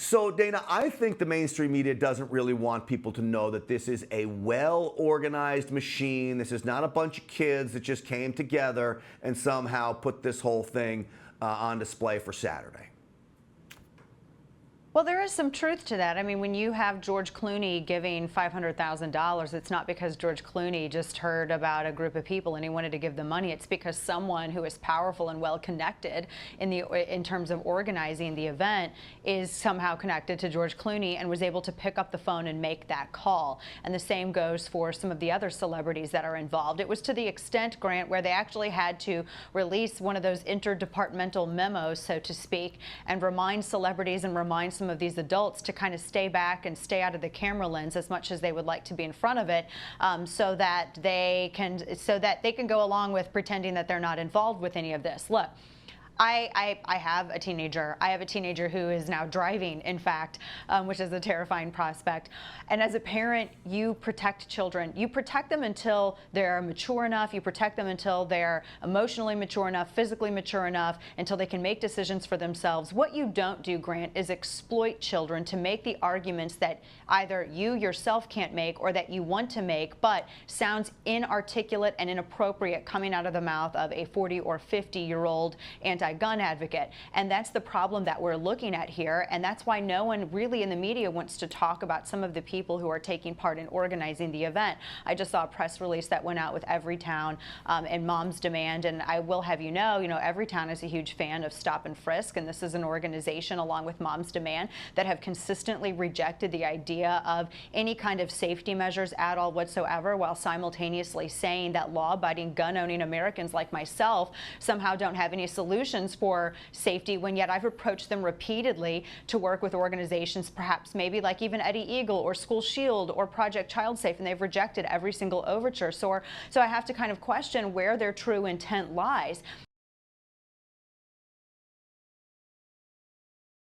So, Dana, I think the mainstream media doesn't really want people to know that this is a well-organized machine. This is not a bunch of kids that just came together and somehow put this whole thing on display for Saturday. Well, there is some truth to that. I mean, when you have George Clooney giving $500,000, it's not because George Clooney just heard about a group of people and he wanted to give them money. It's because someone who is powerful and well connected in terms of organizing the event is somehow connected to George Clooney and was able to pick up the phone and make that call. And the same goes for some of the other celebrities that are involved. It was to the extent, Grant, where they actually had to release one of those interdepartmental memos, so to speak, and remind celebrities and remind some of these adults to kind of stay back and stay out of the camera lens as much as they would like to be in front of it, so that they can go along with pretending that they're not involved with any of this. Look, I have a teenager. I have a teenager who is now driving, in fact, which is a terrifying prospect. And as a parent, you protect children. You protect them until they're mature enough. You protect them until they're emotionally mature enough, physically mature enough, until they can make decisions for themselves. What you don't do, Grant, is exploit children to make the arguments that either you yourself can't make or that you want to make, but sounds inarticulate and inappropriate coming out of the mouth of a 40 or 50-year-old anti-gun advocate. And that's the problem that we're looking at here. And that's why no one really in the media wants to talk about some of the people who are taking part in organizing the event. I just saw a press release that went out with Everytown and Mom's Demand. And I will have you know, Everytown is a huge fan of Stop and Frisk. And this is an organization, along with Mom's Demand, that have consistently rejected the idea of any kind of safety measures at all whatsoever, while simultaneously saying that law-abiding, gun-owning Americans like myself somehow don't have any solutions for safety, when yet I've approached them repeatedly to work with organizations, perhaps maybe like even Eddie Eagle or School Shield or Project Child Safe, and they've rejected every single overture. So I have to kind of question where their true intent lies.